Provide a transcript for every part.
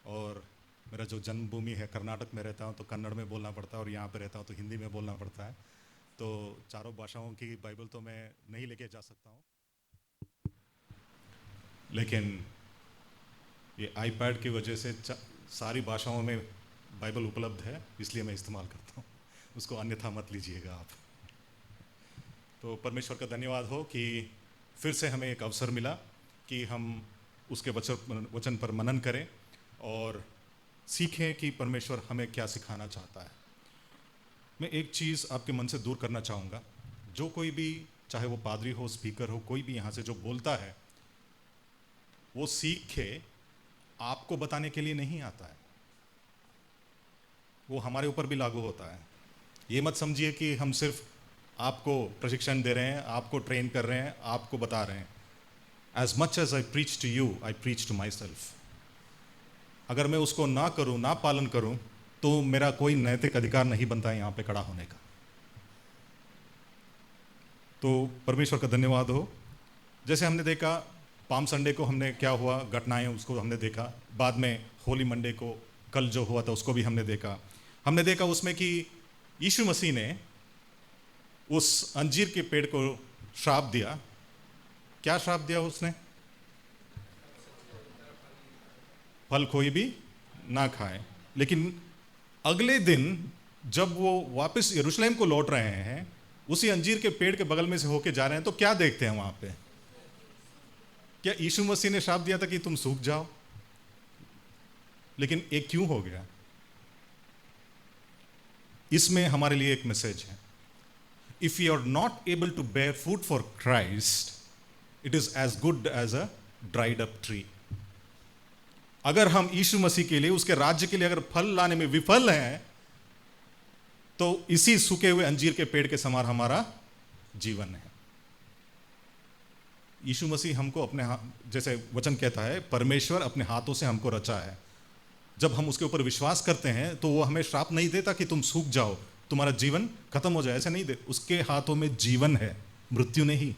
और मेरा जो जन्मभूमि है कर्नाटक में रहता हूँ तो कन्नड़ में बोलना पड़ता है, और यहाँ पे रहता हूँ तो हिंदी में बोलना पड़ता है। तो चारों भाषाओं की बाइबल तो मैं नहीं लेके जा सकता हूँ, लेकिन ये आईपैड की वजह से सारी भाषाओं में बाइबल उपलब्ध है, इसलिए मैं इस्तेमाल करता हूँ। उसको अन्यथा मत लीजिएगा आप। तो परमेश्वर का धन्यवाद हो कि फिर से हमें एक अवसर मिला कि हम उसके वचन पर मनन करें और सीखें कि परमेश्वर हमें क्या सिखाना चाहता है। मैं एक चीज़ आपके मन से दूर करना चाहूँगा। जो कोई भी, चाहे वो पादरी हो, स्पीकर हो, कोई भी यहाँ से जो बोलता है, वो सीख के आपको बताने के लिए नहीं आता है, वो हमारे ऊपर भी लागू होता है। ये मत समझिए कि हम सिर्फ आपको प्रशिक्षण दे रहे हैं, आपको ट्रेन कर रहे हैं, आपको बता रहे हैं। As much as I preach to you, I preach to myself. अगर मैं उसको ना करूं, ना पालन करूं, तो मेरा कोई नैतिक अधिकार नहीं बनता है यहाँ पे खड़ा होने का। तो परमेश्वर का धन्यवाद हो। जैसे हमने देखा पाम संडे को, हमने क्या हुआ, घटनाएं उसको हमने देखा। बाद में होली मंडे को, कल जो हुआ था उसको भी हमने देखा। हमने देखा उसमें कि यीशु मसीह ने उस अंजीर के पेड़ को श्राप दिया। क्या श्राप दिया उसने? फल कोई भी ना खाए। लेकिन अगले दिन जब वो वापस यरूशलेम को लौट रहे हैं, उसी अंजीर के पेड़ के बगल में से होके जा रहे हैं, तो क्या देखते हैं वहां पे? क्या यीशु मसीह ने श्राप दिया था कि तुम सूख जाओ? लेकिन एक क्यों हो गया? इसमें हमारे लिए एक मैसेज है। If you are not able to bear fruit for Christ, it is as good as a dried up tree. अगर हम यीशु मसीह के लिए, उसके राज्य के लिए अगर फल लाने में विफल हैं, तो इसी सूखे हुए अंजीर के पेड़ के समान हमारा जीवन है। यीशु मसीह हमको अपने जैसे वचन कहता है, परमेश्वर अपने हाथों से हमको रचा है। जब हम उसके ऊपर विश्वास करते हैं तो वो हमें श्राप नहीं देता कि तुम सूख जाओ, तुम्हारा जीवन खत्म हो जाए, ऐसा नहीं दे। उसके हाथों में जीवन है, मृत्यु नहीं।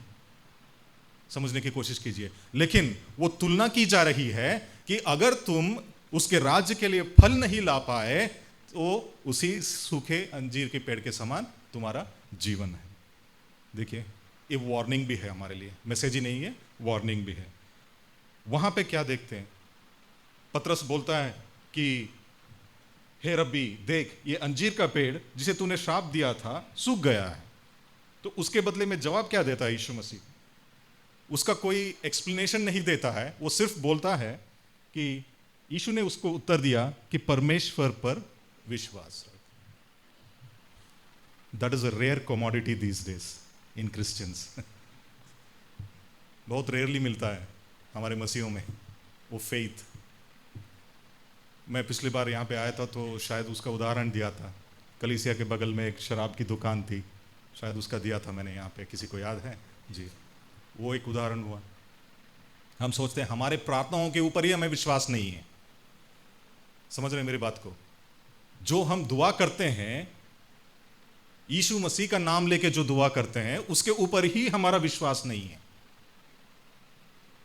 समझने की कोशिश कीजिए। लेकिन वो तुलना की जा रही है कि अगर तुम उसके राज्य के लिए फल नहीं ला पाए, तो उसी सूखे अंजीर के पेड़ के समान तुम्हारा जीवन है। देखिए, ये वार्निंग भी है हमारे लिए, मैसेज ही नहीं है, वार्निंग भी है। वहां पे क्या देखते हैं? पतरस बोलता है कि हे रब्बी, देख ये अंजीर का पेड़ जिसे तूने श्राप दिया था सूख गया है। तो उसके बदले में जवाब क्या देता है यीशु मसीह? उसका कोई एक्सप्लेनेशन नहीं देता है, वो सिर्फ बोलता है कि यीशु ने उसको उत्तर दिया कि परमेश्वर पर विश्वास रख। That is a rare commodity these days in Christians. बहुत रेयरली मिलता है हमारे मसीहों में वो फेथ। मैं पिछली बार यहाँ पे आया था तो शायद उसका उदाहरण दिया था। कलीसिया के बगल में एक शराब की दुकान थी, शायद उसका दिया था मैंने यहाँ पे, किसी को याद है जी? वो एक उदाहरण हुआ। हम सोचते हैं हमारे प्रार्थनाओं के ऊपर ही हमें विश्वास नहीं है। समझ रहे हैं मेरी बात को? जो हम दुआ करते हैं, यीशु मसीह का नाम लेके जो दुआ करते हैं, उसके ऊपर ही हमारा विश्वास नहीं है।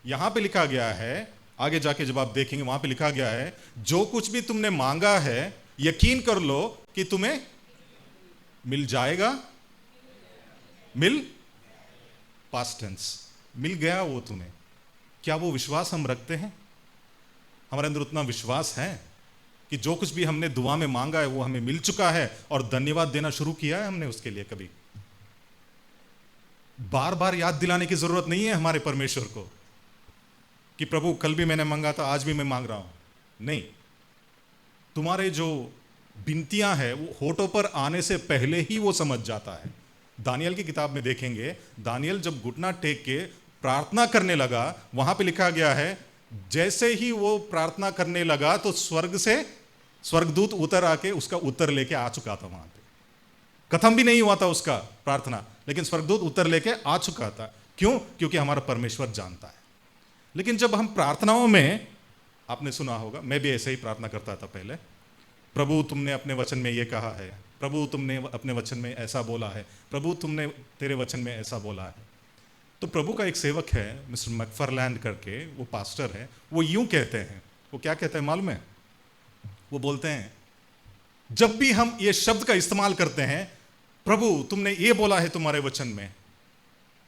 यहां पे लिखा गया है, आगे जाके जब आप देखेंगे वहां पे लिखा गया है, जो कुछ भी तुमने मांगा है यकीन कर लो कि तुम्हें मिल जाएगा। मिल, पास्ट टेंस, मिल गया वो तुम्हें। क्या वो विश्वास हम रखते हैं? हमारे अंदर उतना विश्वास है कि जो कुछ भी हमने दुआ में मांगा है वो हमें मिल चुका है, और धन्यवाद देना शुरू किया है हमने उसके लिए? कभी बार बार याद दिलाने की जरूरत नहीं है हमारे परमेश्वर को कि प्रभु कल भी मैंने मांगा था, आज भी मैं मांग रहा हूं। नहीं, तुम्हारे जो विनतियां हैं वो होठों पर आने से पहले ही वो समझ जाता है। दानियल की किताब में देखेंगे, दानियल जब घुटना टेक के प्रार्थना करने लगा, वहां पे लिखा गया है जैसे ही वो प्रार्थना करने लगा तो स्वर्ग से स्वर्गदूत उतर आके उसका उत्तर लेके आ चुका था। वहां पे खत्म भी नहीं हुआ था उसका प्रार्थना, लेकिन स्वर्गदूत उत्तर लेके आ चुका था। क्यों? क्योंकि हमारा परमेश्वर जानता है। लेकिन जब हम प्रार्थनाओं में, आपने सुना होगा, मैं भी ऐसे ही प्रार्थना करता था पहले, प्रभु तुमने अपने वचन में ये कहा है, प्रभु तुमने अपने वचन में ऐसा बोला है, प्रभु तुमने तेरे वचन में ऐसा बोला है। तो प्रभु का एक सेवक है मिस्टर मैकफरलैंड करके, वो पास्टर है, वो यूं कहते हैं, वो क्या कहते हैं मालूम है? वो बोलते हैं, जब भी हम ये शब्द का इस्तेमाल करते हैं, प्रभु तुमने ये बोला है तुम्हारे वचन में,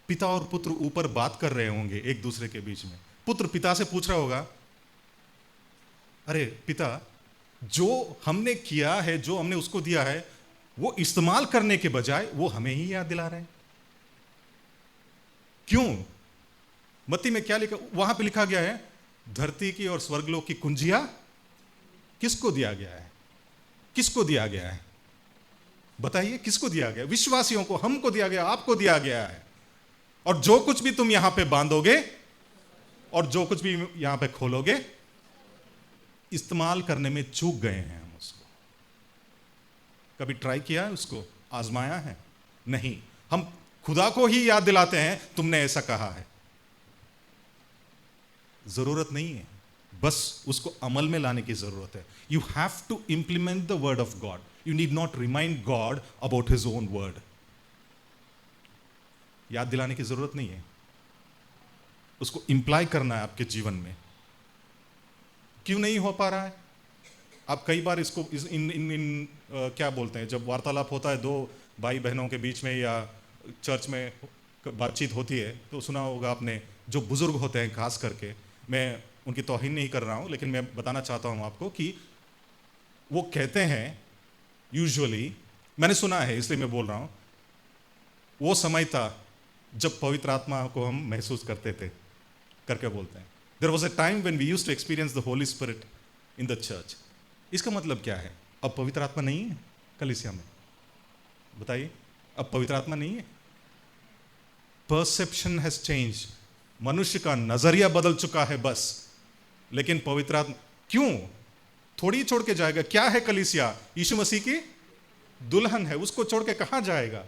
पिता और पुत्र ऊपर बात कर रहे होंगे एक दूसरे के बीच में। पुत्र पिता से पूछ रहा होगा, अरे पिता, जो हमने किया है, जो हमने उसको दिया है, वो इस्तेमाल करने के बजाय वो हमें ही याद दिला रहे हैं। क्यों? मत्ती में क्या लिखा, वहां पे लिखा गया है, धरती की और स्वर्गलोक की कुंजियां किसको दिया गया है? किसको दिया गया है? बताइए, किसको दिया गया? विश्वासियों को, हमको दिया गया, आपको दिया गया है। और जो कुछ भी तुम यहां पे बांधोगे और जो कुछ भी यहां पे खोलोगे, इस्तेमाल करने में चूक गए हैं हम उसको। कभी ट्राई किया है उसको? आजमाया है? नहीं। हम खुदा को ही याद दिलाते हैं, तुमने ऐसा कहा है। जरूरत नहीं है, बस उसको अमल में लाने की जरूरत है। You have to implement the word of God. You need not remind God about his own word. याद दिलाने की जरूरत नहीं है, उसको इंप्लाई करना है आपके जीवन में। क्यों नहीं हो पा रहा है? आप कई बार इसको क्या बोलते हैं, जब वार्तालाप होता है दो भाई बहनों के बीच में या चर्च में बातचीत होती है, तो सुना होगा आपने, जो बुजुर्ग होते हैं खास करके, मैं उनकी तौहीन नहीं कर रहा हूं, लेकिन मैं बताना चाहता हूं आपको कि वो कहते हैं, यूजुअली मैंने सुना है इसलिए मैं बोल रहा हूं, वो समय था जब पवित्र आत्मा को हम महसूस करते थे, करके बोलते हैं, there was a time when we used to experience the Holy Spirit in the church. इसका मतलब क्या है? अब पवित्र आत्मा नहीं है कलीसिया में? बताइए, अब पवित्र आत्मा नहीं है। परसेप्शन हैज चेंज, मनुष्य का नजरिया बदल चुका है बस। लेकिन पवित्र आत्मा क्यों थोड़ी छोड़ के जाएगा? क्या है कलीसिया? यीशु मसीह की दुल्हन है, उसको छोड़ के कहां जाएगा?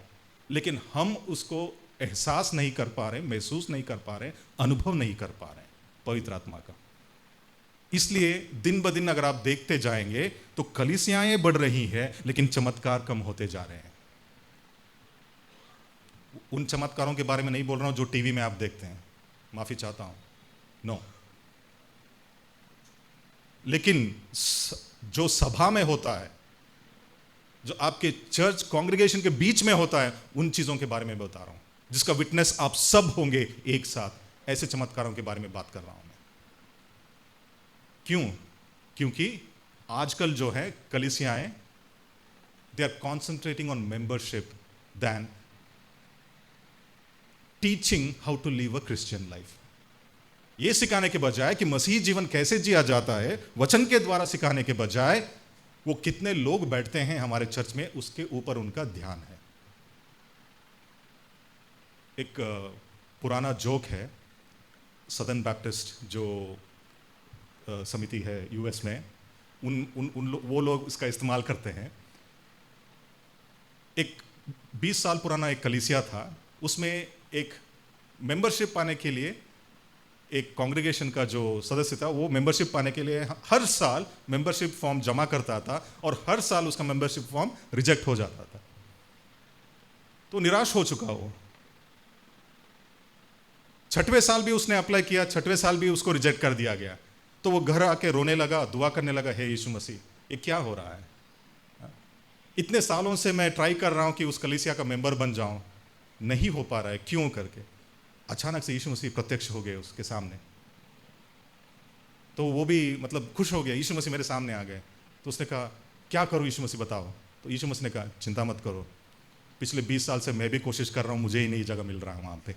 लेकिन हम उसको एहसास नहीं कर पा रहे, महसूस नहीं कर पा रहे, अनुभव नहीं कर पा रहे पवित्र आत्मा का। इसलिए दिन ब दिन अगर आप देखते जाएंगे तो कलीसियाएं बढ़ रही हैं, लेकिन चमत्कार कम होते जा रहे हैं। उन चमत्कारों के बारे में नहीं बोल रहा हूं जो टीवी में आप देखते हैं, माफी चाहता हूं, नो। लेकिन जो सभा में होता है, जो आपके चर्च कांग्रेगेशन के बीच में होता है, उन चीजों के बारे में बता रहा हूं, जिसका विटनेस आप सब होंगे एक साथ। ऐसे चमत्कारों के बारे में बात कर रहा हूं मैं। क्यों? क्योंकि आजकल जो है कलीसियाएं, they are concentrating on membership than teaching how to live a Christian life. यह सिखाने के बजाय कि मसीही जीवन कैसे जिया जाता है, वचन के द्वारा सिखाने के बजाय वो कितने लोग बैठते हैं हमारे चर्च में, उसके ऊपर उनका ध्यान है। एक पुराना जोक है, सदर्न बैप्टिस्ट जो समिति है यूएस में, वो लोग इसका इस्तेमाल करते हैं। एक 20 साल पुराना एक कलीसिया था, उसमें एक मेंबरशिप पाने के लिए एक कांग्रेगेशन का जो सदस्य था, वो मेंबरशिप पाने के लिए हर साल मेंबरशिप फॉर्म जमा करता था और हर साल उसका मेंबरशिप फॉर्म रिजेक्ट हो जाता था। तो निराश हो चुका वो। 6वें साल भी उसने अप्लाई किया, 6वें साल भी उसको रिजेक्ट कर दिया गया। तो वो घर आके रोने लगा, दुआ करने लगा, हे यीशु मसीह, ये क्या हो रहा है? इतने सालों से मैं ट्राई कर रहा हूं कि उस कलीसिया का मेंबर बन जाऊं, नहीं हो पा रहा है, क्यों करके। अचानक से यीशु मसीह प्रत्यक्ष हो गए उसके सामने। तो वो भी मतलब खुश हो गया, यीशु मसीह मेरे सामने आ गए। तो उसने कहा, क्या करूं यीशु मसीह बताओ? तो यीशु मसीह ने कहा, चिंता मत करो, पिछले 20 साल से मैं भी कोशिश कर रहा हूं, मुझे ही नई जगह मिल रहा है वहां पे।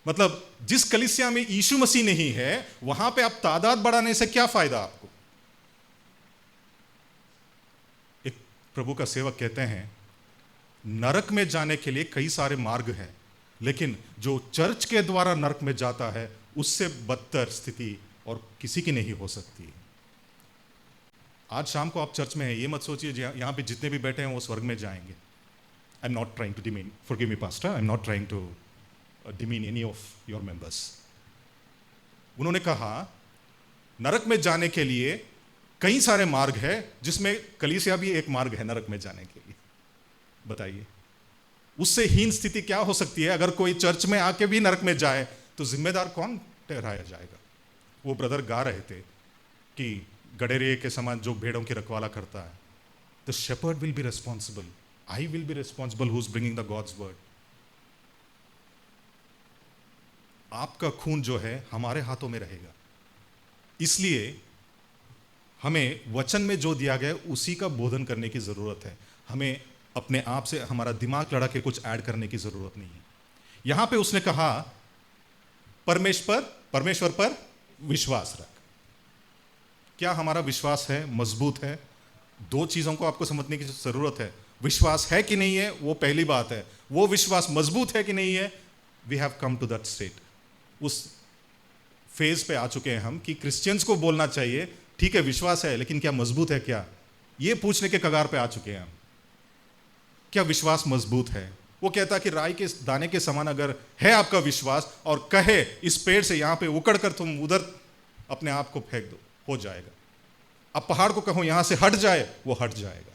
मतलब जिस कलीसिया में यीशु मसीह नहीं है, वहां पे आप तादाद बढ़ाने से क्या फायदा आपको? एक प्रभु का सेवक कहते हैं, नरक में जाने के लिए कई सारे मार्ग हैं, लेकिन जो चर्च के द्वारा नरक में जाता है, उससे बदतर स्थिति और किसी की नहीं हो सकती। आज शाम को आप चर्च में हैं, ये मत सोचिए यहां पे जितने भी बैठे हैं वो स्वर्ग में जाएंगे। I am not trying to demean, forgive me pastor, I am not trying to demean any of your members. उन्होंने कहा नरक में जाने के लिए कई सारे मार्ग है, जिसमें कलीसिया भी एक मार्ग है नरक में जाने के लिए। बताइए, उससे हीन स्थिति क्या हो सकती है? अगर कोई चर्च में आके भी नरक में जाए तो जिम्मेदार कौन ठहराया जाएगा? वो ब्रदर गा रहे थे, कि गडेरिए के समान जो भेड़ों की रखवाला करता है, the shepherd will be responsible, I will be responsible who is bringing the God's word. आपका खून जो है हमारे हाथों में रहेगा, इसलिए हमें वचन में जो दिया गया है उसी का बोधन करने की जरूरत है। हमें अपने आप से हमारा दिमाग लड़ा के कुछ ऐड करने की जरूरत नहीं है। यहां पे उसने कहा परमेश्वर पर विश्वास रख। क्या हमारा विश्वास है, मजबूत है? दो चीजों को आपको समझने की जरूरत है। विश्वास है कि नहीं है वो पहली बात है, वो विश्वास मजबूत है कि नहीं है। We have come to that state, उस फेज पे आ चुके हैं हम कि क्रिश्चियंस को बोलना चाहिए ठीक है विश्वास है, लेकिन क्या मजबूत है? क्या ये पूछने के कगार पे आ चुके हैं हम, क्या विश्वास मजबूत है? वो कहता कि राई के दाने के समान अगर है आपका विश्वास और कहे इस पेड़ से यहां पे उकड़ कर तुम उधर अपने आप को फेंक दो, हो जाएगा। अब पहाड़ को कहो यहां से हट जाए, वो हट जाएगा।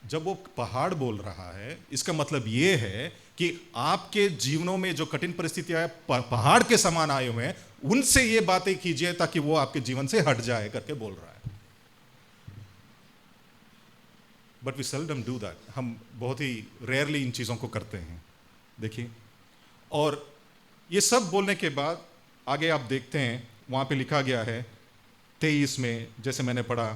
जब वो पहाड़ बोल रहा है, इसका मतलब ये है कि आपके जीवनों में जो कठिन परिस्थितियां पहाड़ के समान आए हुए हैं, उनसे ये बातें कीजिए ताकि वो आपके जीवन से हट जाए करके बोल रहा है। But we seldom do that, हम बहुत ही रेयरली इन चीज़ों को करते हैं। देखिए, और ये सब बोलने के बाद आगे आप देखते हैं वहाँ पे लिखा गया है 23 में, जैसे मैंने पढ़ा,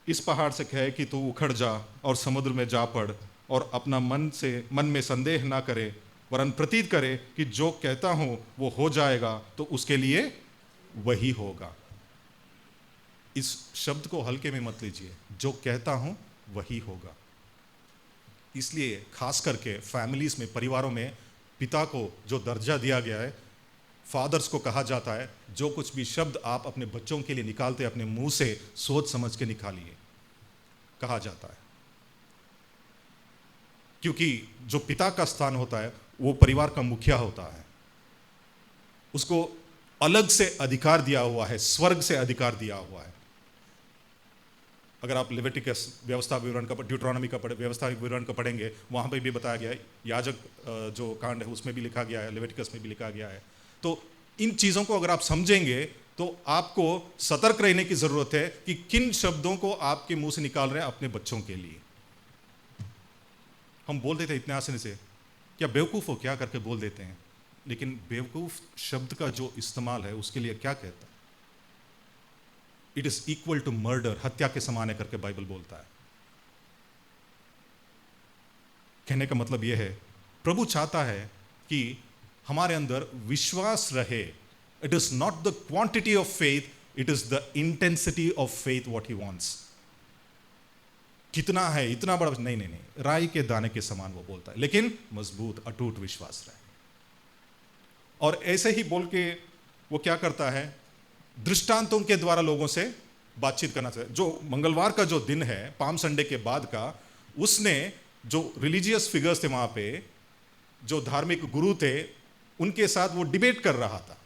इस पहाड़ से कहे कि तू उखड़ जा और समुद्र में जा पड़, और अपना मन में संदेह ना करे, वरन प्रतीत करे कि जो कहता हूँ वो हो जाएगा, तो उसके लिए वही होगा। इस शब्द को हल्के में मत लीजिए, जो कहता हूँ वही होगा। इसलिए खास करके फैमिलीज में, परिवारों में पिता को जो दर्जा दिया गया है, फादर्स को कहा जाता है जो कुछ भी शब्द आप अपने बच्चों के लिए निकालते हैं अपने मुंह से सोच समझ के निकालिए, कहा जाता है। क्योंकि जो पिता का स्थान होता है वो परिवार का मुखिया होता है, उसको अलग से अधिकार दिया हुआ है, स्वर्ग से अधिकार दिया हुआ है। अगर आप लेविटिकस व्यवस्था विवरण का, ड्यूटरोनॉमी का व्यवस्था विवरण का पढ़ेंगे, वहाँ पे भी बताया गया है, याजक जो कांड है उसमें भी लिखा गया है, लेविटिकस में भी लिखा गया है। तो इन चीज़ों को अगर आप समझेंगे तो आपको सतर्क रहने की ज़रूरत है कि किन शब्दों को आपके मुंह से निकाल रहे हैं अपने बच्चों के लिए। हम बोल देते हैं इतने आसानी से, क्या बेवकूफ़ हो क्या करके बोल देते हैं, लेकिन बेवकूफ़ शब्द का जो इस्तेमाल है उसके लिए क्या कहता है? It is equal to murder, हत्या के समान है करके बाइबल बोलता है। कहने का मतलब यह है, प्रभु चाहता है कि हमारे अंदर विश्वास रहे। It is not the quantity of faith, it is the intensity of faith what he wants. कितना है, इतना बड़ा नहीं नहीं नहीं, राई के दाने के समान वो बोलता है, लेकिन मजबूत अटूट विश्वास रहे। और ऐसे ही बोल के वो क्या करता है, दृष्टांतों के द्वारा लोगों से बातचीत करना चाहिए। जो मंगलवार का जो दिन है, पाम संडे के बाद का, उसने जो रिलीजियस फिगर्स थे वहां पे, जो धार्मिक गुरु थे, उनके साथ वो डिबेट कर रहा था।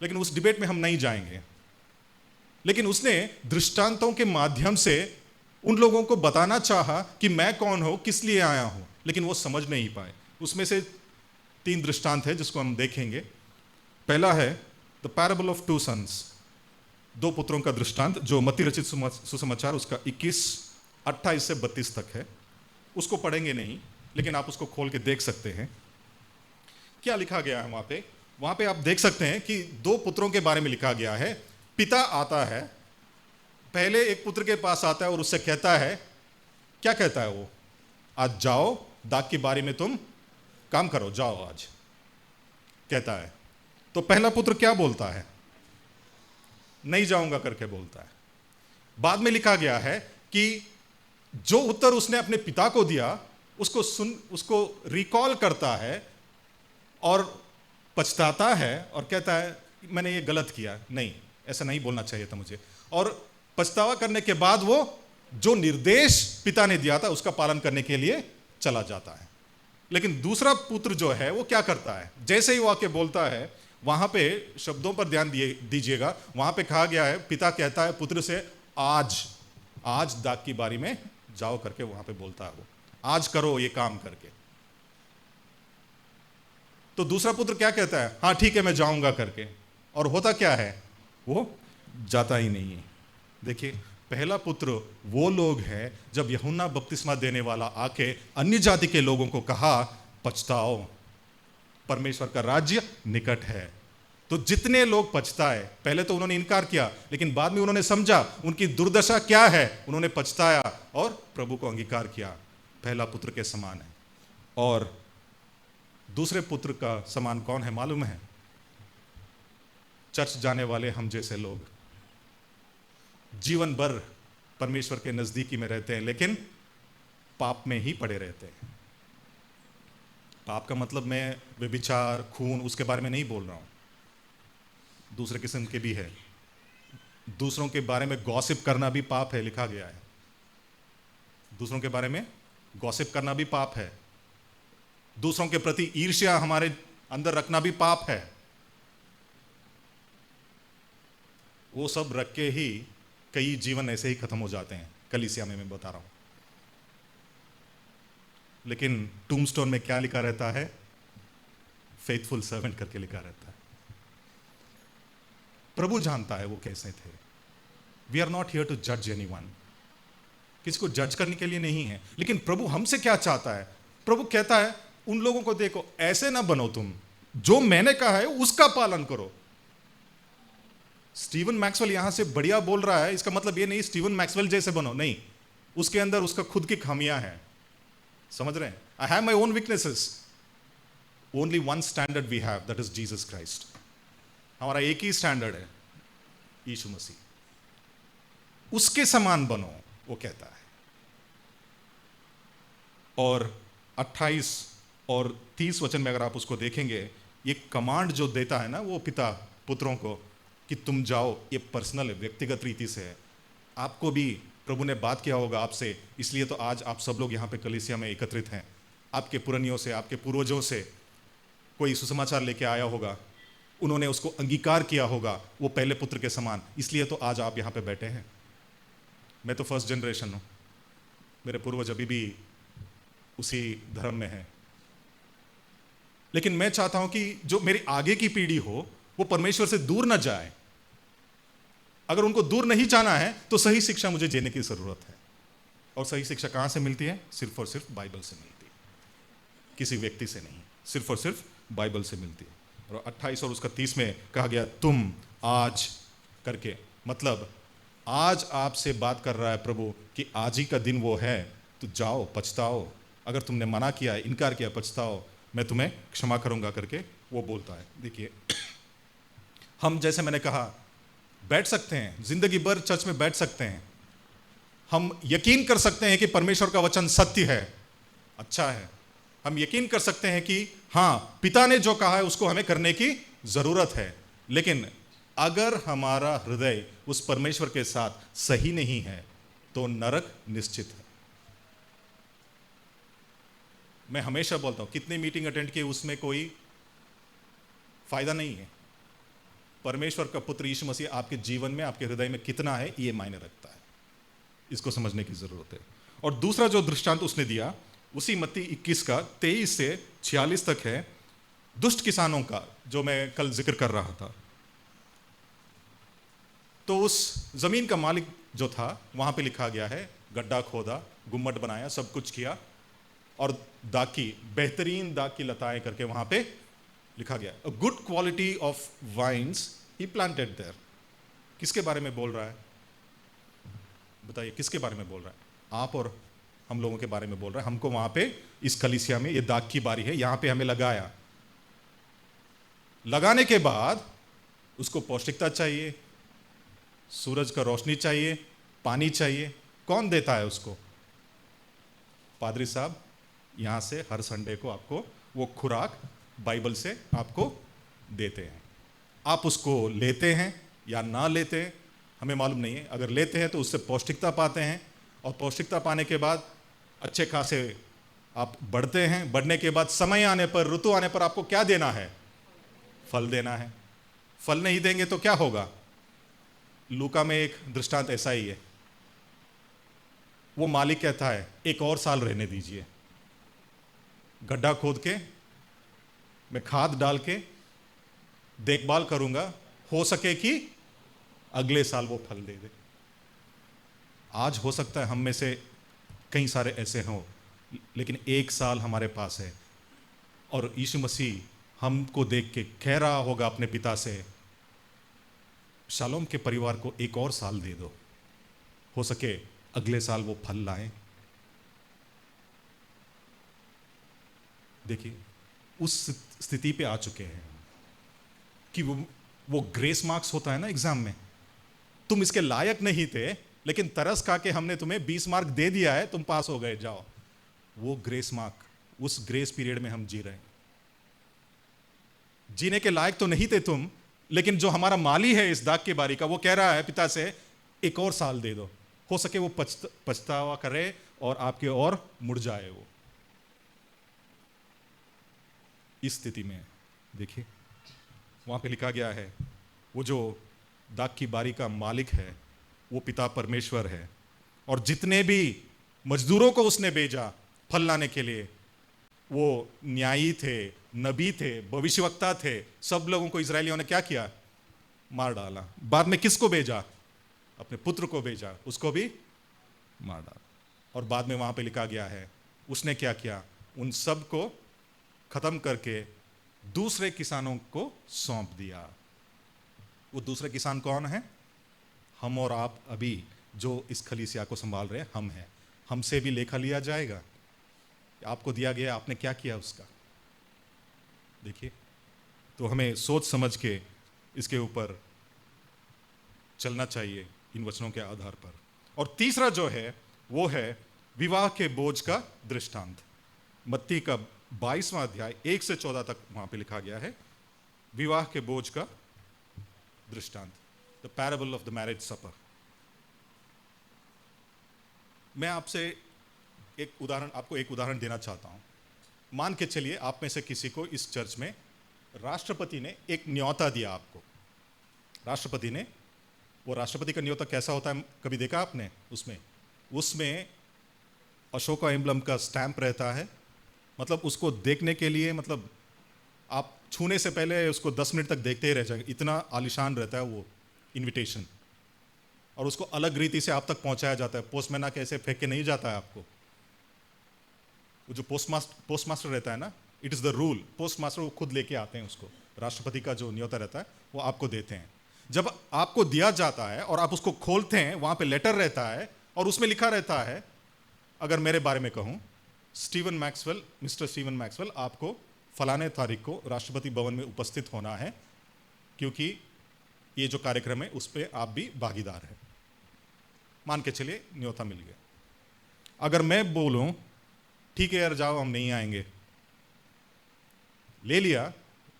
लेकिन उस डिबेट में हम नहीं जाएंगे, लेकिन उसने दृष्टांतों के माध्यम से उन लोगों को बताना चाहा कि मैं कौन हूं, किस लिए आया हूं, लेकिन वो समझ नहीं पाए। उसमें से 3 दृष्टांत है जिसको हम देखेंगे। पहला है द पैराबल ऑफ 2 सन्स, 2 पुत्रों का दृष्टांत, जो मत्ती रचित सुसमाचार उसका 21:28 से 32 तक है। उसको पढ़ेंगे नहीं, लेकिन आप उसको खोल के देख सकते हैं क्या लिखा गया है वहां पे। वहां पे आप देख सकते हैं कि 2 पुत्रों के बारे में लिखा गया है। पिता आता है, पहले एक पुत्र के पास आता है और उससे कहता है, क्या कहता है वो, आज जाओ, दाख की बारी में तुम काम करो, जाओ आज, कहता है। तो पहला पुत्र क्या बोलता है? नहीं जाऊंगा करके बोलता है। बाद में लिखा गया है कि जो उत्तर उसने अपने पिता को दिया उसको रिकॉल करता है और पछताता है और कहता है मैंने ये गलत किया, नहीं ऐसा नहीं बोलना चाहिए था मुझे। और पछतावा करने के बाद वो जो निर्देश पिता ने दिया था उसका पालन करने के लिए चला जाता है। लेकिन दूसरा पुत्र जो है वो क्या करता है, जैसे ही वो आके बोलता है, वहां पे शब्दों पर ध्यान दीजिएगा, वहां पे कहा गया है, पिता कहता है पुत्र से, आज दाख की बारी में जाओ करके वहां पे बोलता है वो, आज करो ये काम करके। तो दूसरा पुत्र क्या कहता है, हाँ ठीक है मैं जाऊंगा करके। और होता क्या है, वो जाता ही नहीं है। देखिए, पहला पुत्र वो लोग हैं जब यूहन्ना बपतिस्मा देने वाला आके अन्य जाति के लोगों को कहा, पछताओ, परमेश्वर का राज्य निकट है। तो जितने लोग पछताए, पहले तो उन्होंने इनकार किया, लेकिन बाद में उन्होंने समझा उनकी दुर्दशा क्या है, उन्होंने पछताया और प्रभु को अंगीकार किया। पहला पुत्र के समान है। और दूसरे पुत्र का समान कौन है मालूम है? चर्च जाने वाले हम जैसे लोग, जीवन भर परमेश्वर के नजदीकी में रहते हैं, लेकिन पाप में ही पड़े रहते हैं। पाप का मतलब मैं व्यभिचार, खून, उसके बारे में नहीं बोल रहा हूं, दूसरे किस्म के भी है। दूसरों के बारे में गॉसिप करना भी पाप है, लिखा गया है। दूसरों के बारे में गॉसिप करना भी पाप है। दूसरों के प्रति ईर्ष्या हमारे अंदर रखना भी पाप है। वो सब रख के ही कई जीवन ऐसे ही खत्म हो जाते हैं, कलीसिया में मैं बता रहा हूं। लेकिन टूमस्टोन में क्या लिखा रहता है? फेथफुल सर्वेंट करके लिखा रहता है। प्रभु जानता है वो कैसे थे। We are not here to जज एनीवन, किसी को जज करने के लिए नहीं है। लेकिन प्रभु हमसे क्या चाहता है? प्रभु कहता है उन लोगों को देखो, ऐसे ना बनो तुम, जो मैंने कहा है उसका पालन करो। स्टीवन मैक्सवेल यहां से बढ़िया बोल रहा है, इसका मतलब ये नहीं स्टीवन मैक्सवेल जैसे बनो, नहीं, उसके अंदर उसका खुद की खामियां हैं, समझ रहे हैं? I have my own weaknesses, only one standard we have, that is Jesus Christ. हमारा एक ही स्टैंडर्ड है, यीशु मसीह, उसके समान बनो, वो कहता है। और 28 और 30 वचन में अगर आप उसको देखेंगे, ये कमांड जो देता है ना वो पिता पुत्रों को कि तुम जाओ, ये पर्सनल है, व्यक्तिगत रीति से है। आपको भी प्रभु ने बात किया होगा आपसे, इसलिए तो आज आप सब लोग यहाँ पे कलीसिया में एकत्रित हैं। आपके पुरनियों से, आपके पूर्वजों से कोई सुसमाचार लेके आया होगा, उन्होंने उसको अंगीकार किया होगा वो पहले पुत्र के समान, इसलिए तो आज आप यहाँ पे बैठे हैं। मैं तो फर्स्ट जनरेशन हूँ, मेरे पूर्वज अभी भी उसी धर्म में है। लेकिन मैं चाहता हूं कि जो मेरी आगे की पीढ़ी हो वो परमेश्वर से दूर न जाए। अगर उनको दूर नहीं जाना है तो सही शिक्षा मुझे देने की जरूरत है। और सही शिक्षा कहां से मिलती है? सिर्फ और सिर्फ बाइबल से मिलती है, किसी व्यक्ति से नहीं, सिर्फ और सिर्फ बाइबल से मिलती है। और 28 और उसका 30 में कहा गया तुम आज करके, मतलब आज आपसे बात कर रहा है प्रभु कि आज ही का दिन वो है, तो जाओ, पछताओ। अगर तुमने मना किया, इनकार किया, पछताओ, मैं तुम्हें क्षमा करूंगा करके वो बोलता है। देखिए, हम जैसे मैंने कहा बैठ सकते हैं, जिंदगी भर चर्च में बैठ सकते हैं, हम यकीन कर सकते हैं कि परमेश्वर का वचन सत्य है, अच्छा है। हम यकीन कर सकते हैं कि हाँ, पिता ने जो कहा है उसको हमें करने की जरूरत है। लेकिन अगर हमारा हृदय उस परमेश्वर के साथ सही नहीं है तो नरक निश्चित है। मैं हमेशा बोलता हूं, कितनी मीटिंग अटेंड की उसमें कोई फायदा नहीं है। परमेश्वर का पुत्र यीशु मसीह आपके जीवन में, आपके हृदय में कितना है, ये मायने रखता है। इसको समझने की जरूरत है। और दूसरा जो दृष्टांत उसने दिया उसी मत्ती 21 का 23 से 46 तक है, दुष्ट किसानों का, जो मैं कल जिक्र कर रहा था। तो उस जमीन का मालिक जो था, वहां पे लिखा गया है, गड्ढा खोदा, गुम्मट बनाया, सब कुछ किया, और दाग की, बेहतरीन दाग की लताएं करके वहां पे लिखा गया, a good quality of wines he planted there. किसके बारे में बोल रहा है? बताइए, किसके बारे में बोल रहा है? आप और हम लोगों के बारे में बोल रहा है। हमको वहां पे इस कलीसिया में ये दाग की बारी है, यहां पे हमें लगाया। लगाने के बाद उसको पौष्टिकता चाहिए, सूरज का रोशनी चाहिए, पानी चाहिए। कौन देता है उसको? पादरी साहब यहां से हर संडे को आपको वो खुराक बाइबल से आपको देते हैं। आप उसको लेते हैं या ना लेते हैं हमें मालूम नहीं है। अगर लेते हैं तो उससे पौष्टिकता पाते हैं, और पौष्टिकता पाने के बाद अच्छे खासे आप बढ़ते हैं। बढ़ने के बाद समय आने पर, ऋतु आने पर आपको क्या देना है? फल देना है। फल नहीं देंगे तो क्या होगा? लूका में एक दृष्टांत ऐसा ही है। वो मालिक कहता है एक और साल रहने दीजिए, गड्ढा खोद के मैं खाद डाल के देखभाल करूंगा, हो सके कि अगले साल वो फल दे दे। आज हो सकता है हम में से कई सारे ऐसे हों, लेकिन एक साल हमारे पास है और यीशु मसीह हमको देख के कह रहा होगा अपने पिता से, शालोम के परिवार को एक और साल दे दो, हो सके अगले साल वो फल लाएं। देखिए उस स्थिति पे आ चुके हैं कि वो ग्रेस मार्क्स होता है ना एग्जाम में, तुम इसके लायक नहीं थे लेकिन तरस खा के हमने तुम्हें 20 मार्क दे दिया है, तुम पास हो गए, जाओ। वो ग्रेस मार्क, उस ग्रेस पीरियड में हम जी रहे हैं। जीने के लायक तो नहीं थे तुम, लेकिन जो हमारा माली है इस दाग की बारी का, वो कह रहा है पिता से एक और साल दे दो, हो सके वो पछतावा करे और आपके और मुड़ जाए। वो इस स्थिति में देखिए वहां पे लिखा गया है, वो जो दाग की बारी का मालिक है वो पिता परमेश्वर है, और जितने भी मजदूरों को उसने भेजा फल लाने के लिए, वो न्यायी थे, नबी थे, भविष्यवक्ता थे, सब लोगों को इजरायलियों ने क्या किया? मार डाला। बाद में किसको भेजा? अपने पुत्र को भेजा, उसको भी मार डाला। और बाद में वहां पे लिखा गया है उसने क्या किया? उन सब को खत्म करके दूसरे किसानों को सौंप दिया। वो दूसरे किसान कौन है? हम और आप अभी जो इस कलीसिया को संभाल रहे हैं, हम हैं। हमसे भी लेखा लिया जाएगा। आपको दिया गया, आपने क्या किया उसका? देखिए, तो हमें सोच समझ के इसके ऊपर चलना चाहिए इन वचनों के आधार पर। और तीसरा जो है वो है विवाह के बोझ का दृष्टांत। मत्ती का 22वां अध्याय 1 से 14 तक वहां पे लिखा गया है, विवाह के बोझ का दृष्टांत, the parable of the marriage supper. मैं आपसे आपको एक उदाहरण देना चाहता हूं। मान के चलिए आप में से किसी को इस चर्च में राष्ट्रपति ने एक न्योता दिया आपको। राष्ट्रपति ने, वो राष्ट्रपति का न्योता कैसा होता है, कभी देखा आपने? उसमें अशोका एम्बलम का स्टैंप रहता है। मतलब उसको देखने के लिए, मतलब आप छूने से पहले उसको 10 मिनट तक देखते ही रह जाएंगे, इतना आलिशान रहता है वो इनविटेशन। और उसको अलग रीति से आप तक पहुंचाया जाता है। पोस्टमैन आके ऐसे फेंक के नहीं जाता है आपको। वो जो पोस्टमास्टर रहता है ना, it is the rule, postmaster वो खुद लेके आते हैं उसको। राष्ट्रपति का जो न्योता रहता है वो आपको देते हैं। जब आपको दिया जाता है और आप उसको खोलते हैं, वहां पे लेटर रहता है और उसमें लिखा रहता है, अगर मेरे बारे में कहूं, Steven Maxwell, mister Steven Maxwell, आपको फलाने तारीख को राष्ट्रपति भवन में उपस्थित होना है, क्योंकि ये जो कार्यक्रम है उस पर आप भी भागीदार हैं। मान के चलिए न्योता मिल गया। अगर मैं बोलूं ठीक है यार जाओ, हम नहीं आएंगे, ले लिया,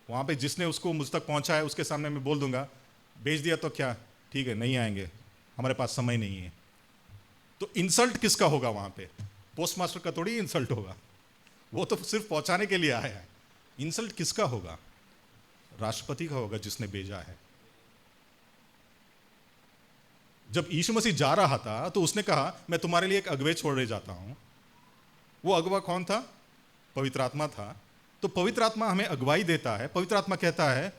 वहां पे जिसने उसको मुझ तक पहुंचाया उसके सामने मैं बोल दूंगा, भेज दिया तो क्या, ठीक है नहीं आएंगे, हमारे पास समय नहीं है, तो इंसल्ट किसका होगा? वहां पे पोस्टमास्टर का थोड़ी इंसल्ट होगा, वो तो सिर्फ पहुंचाने के लिए आया है। इंसल्ट किसका होगा? राष्ट्रपति का होगा जिसने भेजा है। जब यीशु मसीह जा रहा था तो उसने कहा, मैं तुम्हारे लिए एक अगुवे छोड़े जाता हूं। वो अगुवा कौन था? पवित्र आत्मा था। तो पवित्र आत्मा हमें अगुवाई देता है। पवित्र आत्मा कहता है,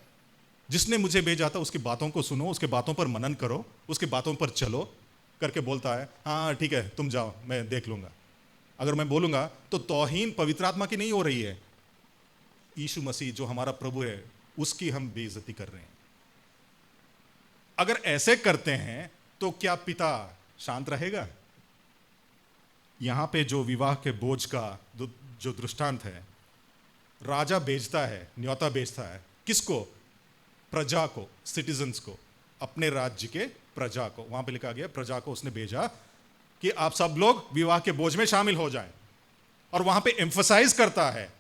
जिसने मुझे भेजा था उसकी बातों को सुनो, उसके बातों पर मनन करो, उसकी बातों पर चलो, करके बोलता है हाँ ठीक है तुम जाओ, मैं देख लूंगा। अगर मैं बोलूंगा तो तौहीन पवित्र आत्मा की नहीं हो रही है, यीशु मसीह जो हमारा प्रभु है उसकी हम बेइज्जती कर रहे हैं। अगर ऐसे करते हैं तो क्या पिता शांत रहेगा? यहां पे जो विवाह के बोझ का जो दृष्टांत है, राजा भेजता है, न्योता भेजता है, किसको? प्रजा को, सिटीजन्स को, अपने राज्य के प्रजा को। वहां पे लिखा गया प्रजा को उसने भेजा कि आप सब लोग विवाह के बोझ में शामिल हो जाएं। और वहां पे एम्फसाइज करता है,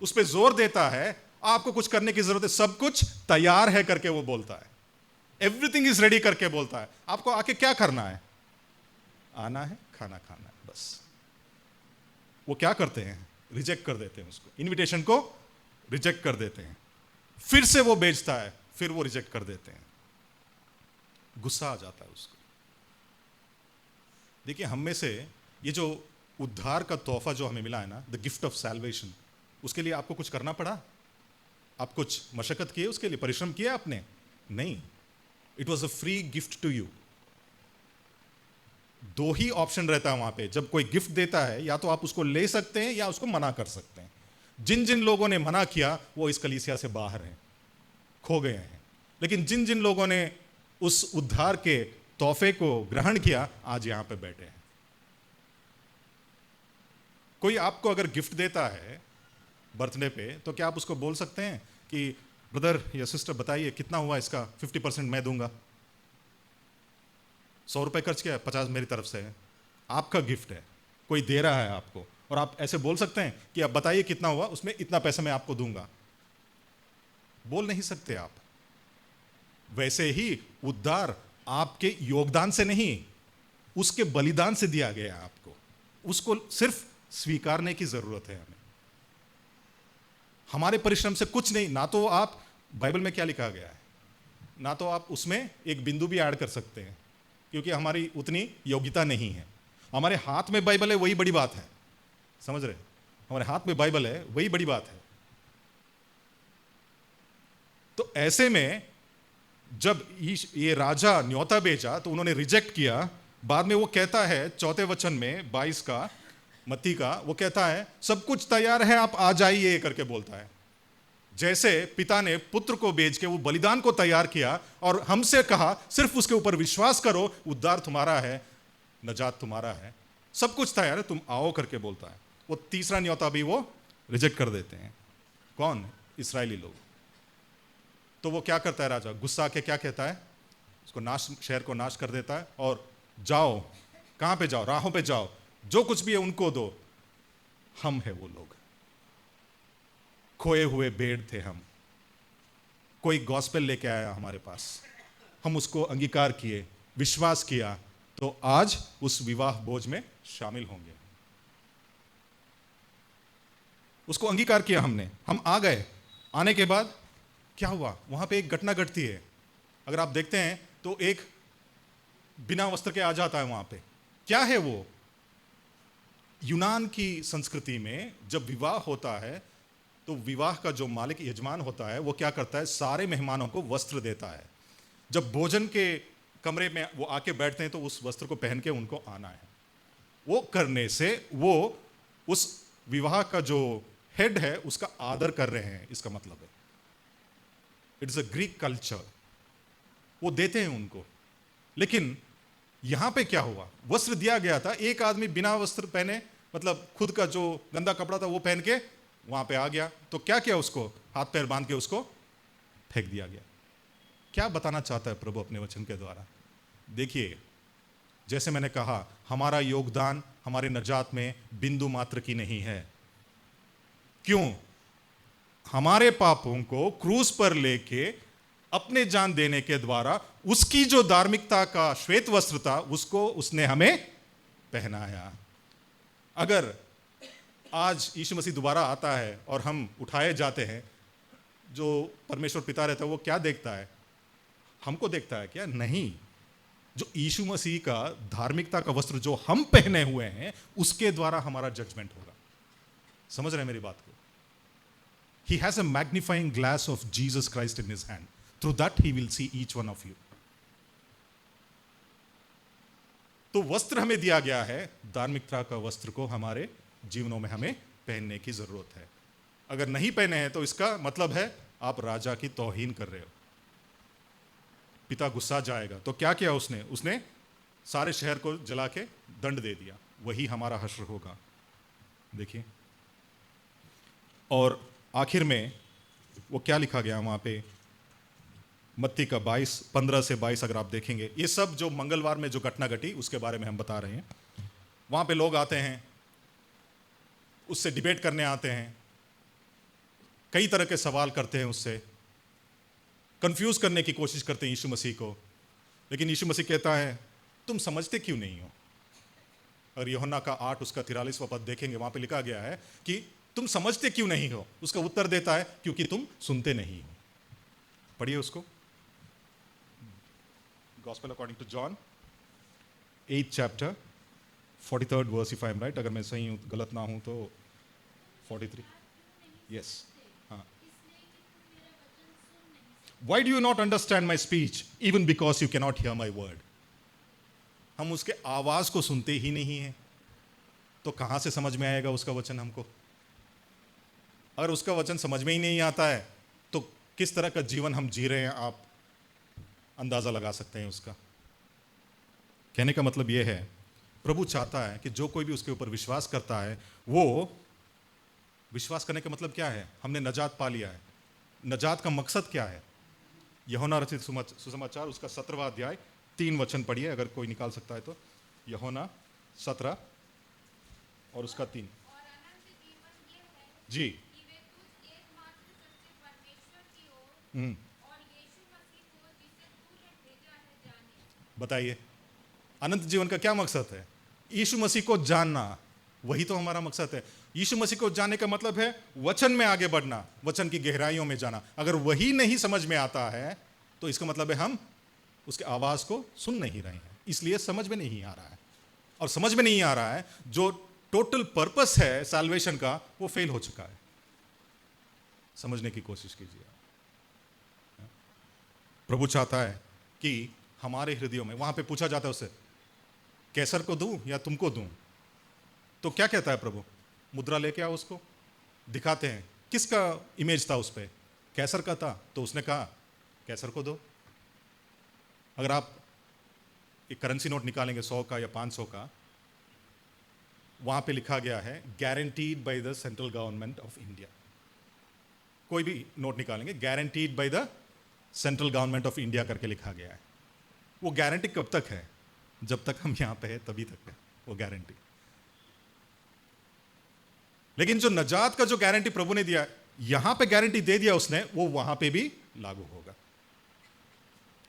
उस पे जोर देता है, आपको कुछ करने की जरूरत है, सब कुछ तैयार है करके वो बोलता है, एवरीथिंग इज रेडी करके बोलता है। आपको आके क्या करना है? आना है, खाना खाना है, बस। वो क्या करते हैं? रिजेक्ट कर देते हैं उसको, इनविटेशन को रिजेक्ट कर देते हैं। फिर से वो भेजता है, फिर वो रिजेक्ट कर देते हैं। गुस्सा आ जाता है उसको। देखिए, हम में से ये जो उद्धार का तोहफा जो हमें मिला है ना, द गिफ्ट ऑफ सैल्वेशन, उसके लिए आपको कुछ करना पड़ा? आप कुछ मशक्कत किए उसके लिए, परिश्रम किया आपने? नहीं, it was a free gift to you. दो ही ऑप्शन रहता है वहां पे, जब कोई गिफ्ट देता है या तो आप उसको ले सकते हैं या उसको मना कर सकते हैं। जिन जिन लोगों ने मना किया वो इस कलीसिया से बाहर हैं, खो गए हैं। लेकिन जिन जिन लोगों ने उस उद्धार के तोहफे को ग्रहण किया आज यहां पे बैठे हैं। कोई आपको अगर गिफ्ट देता है बर्थडे पे तो क्या आप उसको बोल सकते हैं कि ब्रदर या सिस्टर बताइए कितना हुआ इसका, 50% मैं दूंगा। 100 रुपए खर्च किया, 50 मेरी तरफ से है। आपका गिफ्ट है, कोई दे रहा है आपको, और आप ऐसे बोल सकते हैं कि आप बताइए कितना हुआ, उसमें इतना पैसा मैं आपको दूंगा। बोल नहीं सकते आप। वैसे ही उद्धार आपके योगदान से नहीं, उसके बलिदान से दिया गया आपको। उसको सिर्फ स्वीकारने की जरूरत है हमें। हमारे परिश्रम से कुछ नहीं। ना तो आप, बाइबल में क्या लिखा गया है, ना तो आप उसमें एक बिंदु भी ऐड कर सकते हैं, क्योंकि हमारी उतनी योग्यता नहीं है। हमारे हाथ में बाइबल है, वही बड़ी बात है। समझ रहे? हमारे हाथ में बाइबल है, वही बड़ी बात है। तो ऐसे में जब ये राजा न्योता भेजा तो उन्होंने रिजेक्ट किया। बाद में वो कहता है 4 वचन में 22 का, मत्ती का, वो कहता है सब कुछ तैयार है, आप आ जाइए करके बोलता है। जैसे पिता ने पुत्र को भेज के वो बलिदान को तैयार किया और हमसे कहा सिर्फ उसके ऊपर विश्वास करो, उद्धार तुम्हारा है, नजात तुम्हारा है, सब कुछ तैयार है, तुम आओ करके बोलता है। वो तीसरा न्योता भी वो रिजेक्ट कर देते हैं। कौन? इस्राएली लोग। तो वो क्या करता है राजा, गुस्सा के क्या कहता है, उसको नाश, शहर को नाश कर देता है। और जाओ, कहां पे जाओ? राहों पे जाओ, जो कुछ भी है उनको दो। हम है वो लोग, खोए हुए भेड़ थे हम। कोई गॉस्पेल लेके आया हमारे पास, हम उसको अंगीकार किए, विश्वास किया, तो आज उस विवाह भोज में शामिल होंगे। उसको अंगीकार किया हमने, हम आ गए। आने के बाद क्या हुआ? वहां पे एक घटना घटती है। अगर आप देखते हैं तो एक बिना वस्त्र के आ जाता है वहां पे। क्या है वो? यूनान की संस्कृति में जब विवाह होता है तो विवाह का जो मालिक, यजमान होता है, वो क्या करता है, सारे मेहमानों को वस्त्र देता है। जब भोजन के कमरे में वो आके बैठते हैं तो उस वस्त्र को पहन के उनको आना है। वो करने से वो उस विवाह का जो हेड है उसका आदर कर रहे हैं, इसका मतलब है। इट्स अ ग्रीक कल्चर, वो देते हैं उनको। लेकिन यहां पे क्या हुआ? वस्त्र दिया गया था, एक आदमी बिना वस्त्र पहने, मतलब खुद का जो गंदा कपड़ा था वो पहन के वहां पे आ गया। तो क्या किया? उसको हाथ पैर बांध के उसको फेंक दिया गया। क्या बताना चाहता है प्रभु अपने वचन के द्वारा? देखिए, जैसे मैंने कहा, हमारा योगदान हमारे नजात में बिंदु मात्र की नहीं है। क्यों? हमारे पापों को क्रूस पर लेके अपने जान देने के द्वारा उसकी जो धार्मिकता का श्वेत वस्त्र था उसको उसने हमें पहनाया। अगर आज यीशु मसीह दोबारा आता है और हम उठाए जाते हैं, जो परमेश्वर पिता रहता है वो क्या देखता है? हमको देखता है क्या? नहीं। जो यीशु मसीह का धार्मिकता का वस्त्र जो हम पहने हुए हैं उसके द्वारा हमारा जजमेंट होगा। समझ रहे हैं मेरी बात को? He has a magnifying glass of Jesus Christ in his hand. Through that he will see each one of you. तो वस्त्र हमें दिया गया है, धार्मिकता का वस्त्र को हमारे जीवनों में हमें पहनने की जरूरत है। अगर नहीं पहने हैं तो इसका मतलब है आप राजा की तौहीन कर रहे हो। पिता गुस्सा जाएगा। तो क्या किया उसने? उसने सारे शहर को जला के दंड दे दिया। वही हमारा हश्र होगा। देखिए, और आखिर में वो क्या लिखा गया वहां पे, मत्ती का 15 से 22 अगर आप देखेंगे, ये सब जो मंगलवार में जो घटना घटी उसके बारे में हम बता रहे हैं। वहां पे लोग आते हैं, उससे डिबेट करने आते हैं, कई तरह के सवाल करते हैं, उससे कंफ्यूज करने की कोशिश करते हैं यीशु मसीह को। लेकिन यीशु मसीह कहता है तुम समझते क्यों नहीं हो? और यूहन्ना का 8 उसका 43वां पद देखेंगे, वहां पे लिखा गया है कि तुम समझते क्यों नहीं हो? उसका उत्तर देता है क्योंकि तुम सुनते नहीं हो। पढ़िए उसको, Gospel according to John 8th chapter 43rd verse, if I am right, अगर मैं सही हूँ, गलत ना हूँ तो 43। यस, हाँ। Why do you not understand my speech even because you cannot here my word. हम उसके आवाज को सुनते ही नहीं है, तो कहां से समझ में आएगा उसका वचन हमको? अगर उसका वचन समझ में ही नहीं आता है तो किस तरह का जीवन हम जी रहे हैं आप अंदाजा लगा सकते हैं उसका। कहने का मतलब यह है, प्रभु चाहता है कि जो कोई भी उसके ऊपर विश्वास करता है, वो विश्वास करने का मतलब क्या है? हमने नजात पा लिया है। नजात का मकसद क्या है? यूहन्ना रचित सुसमाचार उसका 17वां अध्याय 3 वचन पढ़िए, अगर कोई निकाल सकता है तो। यूहन्ना 17 और उसका 3 जी। बताइए, अनंत जीवन का क्या मकसद है? यीशु मसीह को जानना, वही तो हमारा मकसद है। यीशु मसीह को जानने का मतलब है वचन में आगे बढ़ना, वचन की गहराइयों में जाना। अगर वही नहीं समझ में आता है तो इसका मतलब है हम उसके आवाज को सुन नहीं रहे हैं, इसलिए समझ में नहीं आ रहा है। और समझ में नहीं आ रहा है, जो टोटल पर्पस है सैल्वेशन का, वो फेल हो चुका है। समझने की कोशिश कीजिए। प्रभु चाहता है कि हमारे हृदयों में, वहां पे पूछा जाता है उससे, कैसर को दूं या तुमको दूं? तो क्या कहता है प्रभु? मुद्रा लेके आओ, उसको दिखाते हैं। किसका इमेज था उस पे? कैसर का था। तो उसने कहा कैसर को दो। अगर आप एक करेंसी नोट निकालेंगे 100 का या 500 का, वहां पे लिखा गया है guaranteed by the central government of India. कोई भी नोट निकालेंगे, guaranteed by the central government of India करके लिखा गया है। वो गारंटी कब तक है? जब तक हम यहां पे है तभी तक है वो गारंटी। लेकिन जो नजात का जो गारंटी प्रभु ने दिया, यहां पे गारंटी दे दिया उसने, वो वहां पे भी लागू होगा।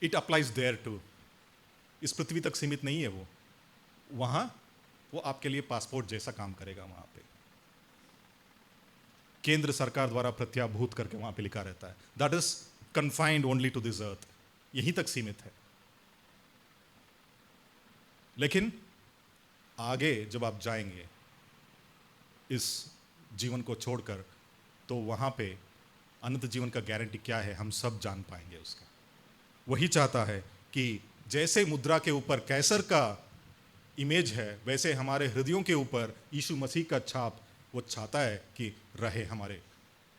It applies there too. इस पृथ्वी तक सीमित नहीं है वो, वहां वो आपके लिए पासपोर्ट जैसा काम करेगा। वहां पे केंद्र सरकार द्वारा प्रत्याभूत करके वहां पे लिखा रहता है, that is confined only to this earth. यहीं तक सीमित है। लेकिन आगे जब आप जाएंगे इस जीवन को छोड़कर, तो वहां पे अनंत जीवन का गारंटी क्या है हम सब जान पाएंगे उसका। वही चाहता है कि जैसे मुद्रा के ऊपर कैसर का इमेज है, वैसे हमारे हृदयों के ऊपर यीशु मसीह का छाप वो चाहता है कि रहे हमारे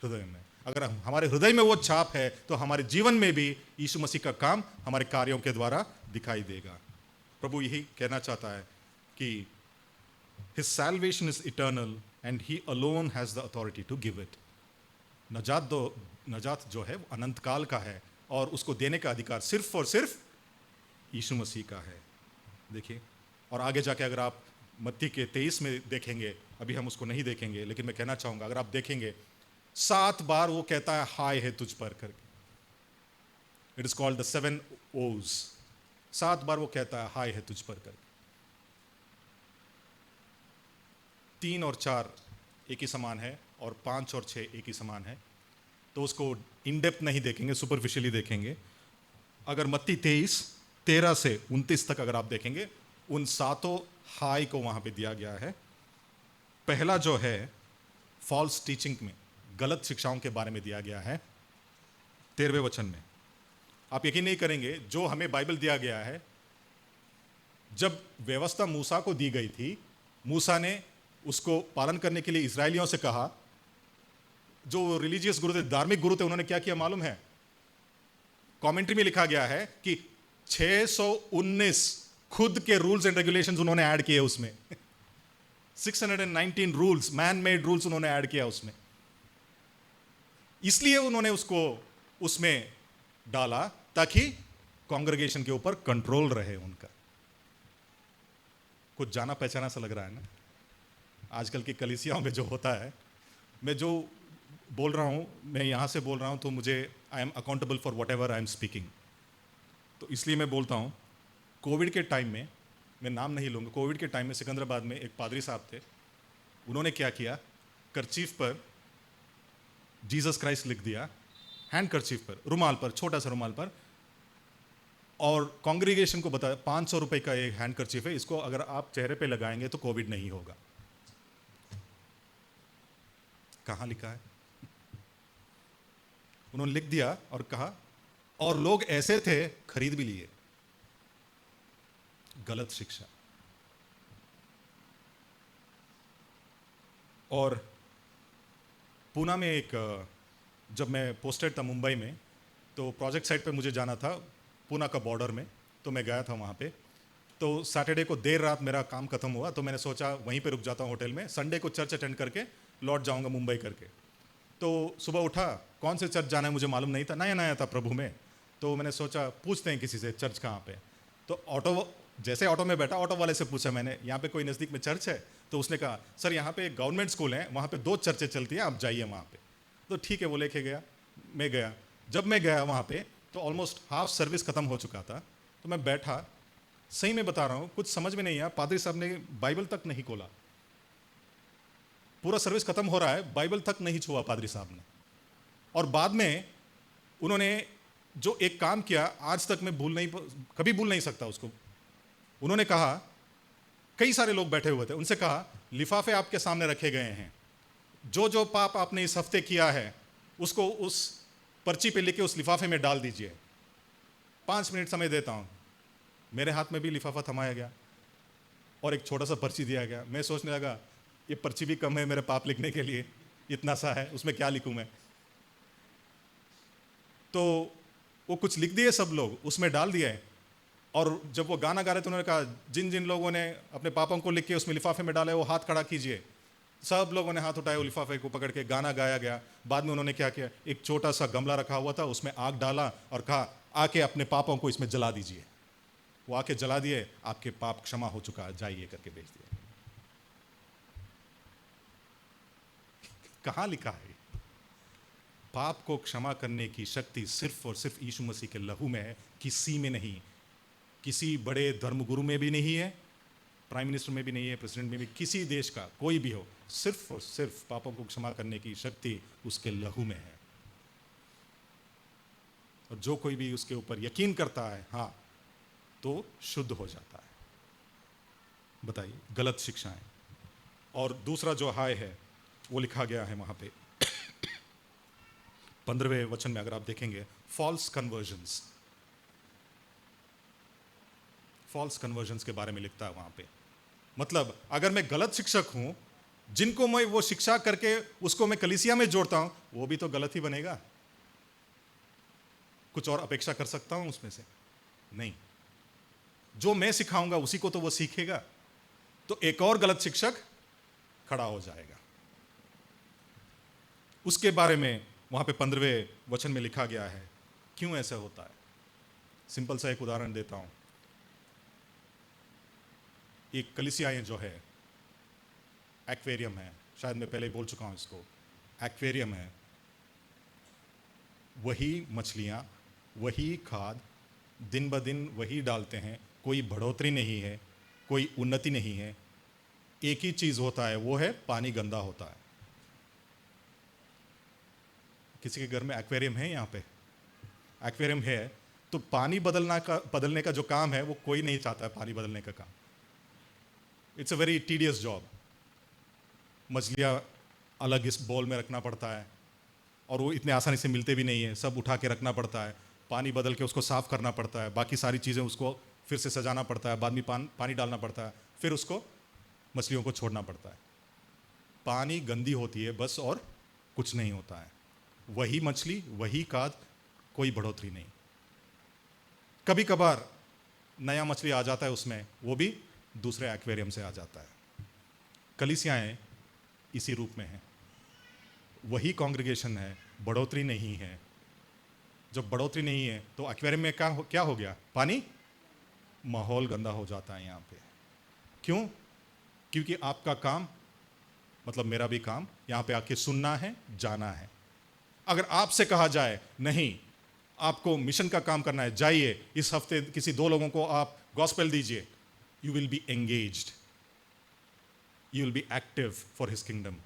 हृदय में। अगर हमारे हृदय में वो छाप है तो हमारे जीवन में भी यीशु मसीह का काम हमारे कार्यों के द्वारा दिखाई देगा। प्रभु यही कहना चाहता है कि His salvation is eternal and He alone has the authority to give it. नजात जो है वो अनंत काल का है और उसको देने का अधिकार सिर्फ और सिर्फ यीशु मसीह का है। देखिए, और आगे जाके अगर आप मत्ती के 23 में देखेंगे, अभी हम उसको नहीं देखेंगे, लेकिन मैं कहना चाहूंगा, अगर आप देखेंगे 7 बार वो कहता है हाय है तुझ पर करके। It is called the 7 O's। 7 बार वो कहता है हाय है तुझ पर करके। 3 और 4 एक ही समान है और 5 और 6 एक ही समान है। तो उसको इन डेप्थ नहीं देखेंगे, सुपरफिशियली देखेंगे। अगर मत्ती 23:13 से 29 तक अगर आप देखेंगे, उन 7 हाई को वहां पे दिया गया है। पहला जो है फॉल्स टीचिंग में, गलत शिक्षाओं के बारे में दिया गया है 13वें वचन में। आप यकीन नहीं करेंगे, जो हमें बाइबल दिया गया है, जब व्यवस्था मूसा को दी गई थी, मूसा ने उसको पालन करने के लिए इजरायलियों से कहा। जो रिलीजियस गुरु थे, धार्मिक गुरु थे, उन्होंने क्या किया मालूम है? कमेंट्री में लिखा गया है कि 619 खुद के रूल्स एंड रेगुलेशंस उन्होंने ऐड किए उसमें। 619 रूल्स, मैन मेड रूल्स उन्होंने ऐड किया उसमें। इसलिए उन्होंने उसको उसमें डाला ताकि कांग्रेगेशन के ऊपर कंट्रोल रहे उनका। कुछ जाना पहचाना सा लग रहा है ना आजकल की कलीसियाओं में जो होता है। मैं जो बोल रहा हूँ, मैं यहाँ से बोल रहा हूँ, तो मुझे I am accountable for what ever I am speaking. तो इसलिए मैं बोलता हूँ, कोविड के टाइम में, मैं नाम नहीं लूँगा, कोविड के टाइम में सिकंदराबाद में एक पादरी साहब थे। उन्होंने क्या किया, करचीफ पर जीसस क्राइस्ट लिख दिया, हैंड करचीफ पर, रुमाल पर, छोटा सा रुमाल पर, और कांग्रेगेशन को बताया 500 रुपये का एक हैंड करचीफ है, इसको अगर आप चेहरे पे लगाएंगे तो कोविड नहीं होगा। कहाँ लिखा है? उन्होंने लिख दिया और कहा और लोग ऐसे थे, खरीद भी लिए। गलत शिक्षा। और पूना में एक, जब मैं पोस्टेड था मुंबई में, तो प्रोजेक्ट साइट पे मुझे जाना था, पूना का बॉर्डर में, तो मैं गया था वहाँ पे। तो सैटरडे को देर रात मेरा काम खत्म हुआ, तो मैंने सोचा वहीं पे रुक जाता हूँ होटल में, संडे को चर्च अटेंड करके लौट जाऊँगा मुंबई करके। तो सुबह उठा, कौन से चर्च जाना है मुझे मालूम नहीं था, नया नया था प्रभु में। तो मैंने सोचा पूछते हैं किसी से चर्च कहाँ पे। तो जैसे ऑटो में बैठा, ऑटो वाले से पूछा मैंने, यहाँ पे कोई नज़दीक में चर्च है? तो उसने कहा सर यहाँ पे एक गवर्नमेंट स्कूल है, वहाँ पे 2 चर्चें चलती हैं, आप जाइए वहाँ पे। तो ठीक है, वो लेके गया, मैं गया। जब मैं गया वहाँ पे तो ऑलमोस्ट हाफ सर्विस ख़त्म हो चुका था। तो मैं बैठा, सही में बता रहा हूँ, कुछ समझ में नहीं आया। पादरी साहब ने बाइबल तक नहीं खोला, पूरा सर्विस खत्म हो रहा है, बाइबल तक नहीं छुआ पादरी साहब ने। और बाद में उन्होंने जो एक काम किया, आज तक मैं कभी भूल नहीं सकता उसको। उन्होंने कहा, कई सारे लोग बैठे हुए थे, उनसे कहा लिफाफे आपके सामने रखे गए हैं, जो जो पाप आपने इस हफ्ते किया है उसको उस पर्ची पे लिख के उस लिफाफे में डाल दीजिए, 5 मिनट समय देता हूं। मेरे हाथ में भी लिफाफा थमाया गया और एक छोटा सा पर्ची दिया गया। मैं सोचने लगा ये पर्ची भी कम है मेरे पाप लिखने के लिए, इतना सा है, उसमें क्या लिखूं मैं। तो वो कुछ लिख दिए सब लोग, उसमें डाल दिया है। और जब वो गाना गा रहे थे, उन्होंने कहा जिन जिन लोगों ने अपने पापों को लिख के उसमें लिफाफे में डाला है वो हाथ खड़ा कीजिए। सब लोगों ने हाथ उठाए, वो लिफाफे को पकड़ के गाना गाया गया। बाद में उन्होंने क्या किया, एक छोटा सा गमला रखा हुआ था, उसमें आग डाला और कहा आके अपने पापों को इसमें जला दीजिए। वो आके जला दिए, आपके पाप क्षमा हो चुका है, जाइए करके भेज दिया। कहाँ लिखा है? पाप को क्षमा करने की शक्ति सिर्फ और सिर्फ यीशु मसीह के लहू में है, किसी में नहीं। किसी बड़े धर्मगुरु में भी नहीं है, प्राइम मिनिस्टर में भी नहीं है, प्रेसिडेंट में भी, किसी देश का कोई भी हो, सिर्फ और सिर्फ पापों को क्षमा करने की शक्ति उसके लहू में है। और जो कोई भी उसके ऊपर यकीन करता है, हाँ, तो शुद्ध हो जाता है। बताइए, गलत शिक्षाएं। और दूसरा जो हाय है वो लिखा गया है वहां पे 15वें वचन में, अगर आप देखेंगे, फॉल्स कन्वर्जन्स। फॉल्स कन्वर्जन्स के बारे में लिखता है वहां पे। मतलब अगर मैं गलत शिक्षक हूं, जिनको मैं वो शिक्षा करके उसको मैं कलीसिया में जोड़ता हूं, वो भी तो गलत ही बनेगा। कुछ और अपेक्षा कर सकता हूं उसमें से? नहीं। जो मैं सिखाऊंगा उसी को तो वो सीखेगा। तो एक और गलत शिक्षक खड़ा हो जाएगा। उसके बारे में वहां पे 15वें वचन में लिखा गया है। क्यों ऐसा होता है? सिंपल सा एक उदाहरण देता हूं। एक कलीसियाएं जो है, एक्वेरियम है, शायद मैं पहले बोल चुका हूं इसको, एक्वेरियम है। वही मछलियां, वही खाद, दिन ब दिन वही डालते हैं, कोई बढ़ोतरी नहीं है, कोई उन्नति नहीं है। एक ही चीज होता है, वो है पानी गंदा होता है। किसी के घर में एक्वेरियम है? यहाँ पे एक्वेरियम है तो पानी बदलने का जो काम है वो कोई नहीं चाहता है, पानी बदलने का काम। It's a very tedious job. मछलियाँ अलग इस बॉल में रखना पड़ता है और वो इतने आसानी से मिलते भी नहीं है, सब उठा के रखना पड़ता है, पानी बदल के उसको साफ़ करना पड़ता है, बाकी सारी चीज़ें उसको फिर से सजाना पड़ता है, बाद में पानी डालना पड़ता है, फिर उसको मछलियों को छोड़ना पड़ता है। पानी गंदी होती है बस, और कुछ नहीं होता है। वही मछली, वही खाद, कोई बढ़ोतरी नहीं। कभी कभार नया मछली आ जाता है उसमें, वो भी दूसरे एक्वेरियम से आ जाता है। कलीसियाएं इसी रूप में हैं। वही कांग्रेगेशन है, बढ़ोतरी नहीं है। जब बढ़ोतरी नहीं है तो एक्वेरियम में क्या हो गया? पानी, माहौल गंदा हो जाता है यहाँ पे। क्यों? क्योंकि आपका काम, मतलब मेरा भी काम, यहाँ पे आके सुनना है, जाना है। अगर आपसे कहा जाए नहीं, आपको मिशन का काम करना है, जाइए इस हफ्ते किसी 2 लोगों को आप गॉस्पेल दीजिए, you will be engaged, you will be active for his kingdom.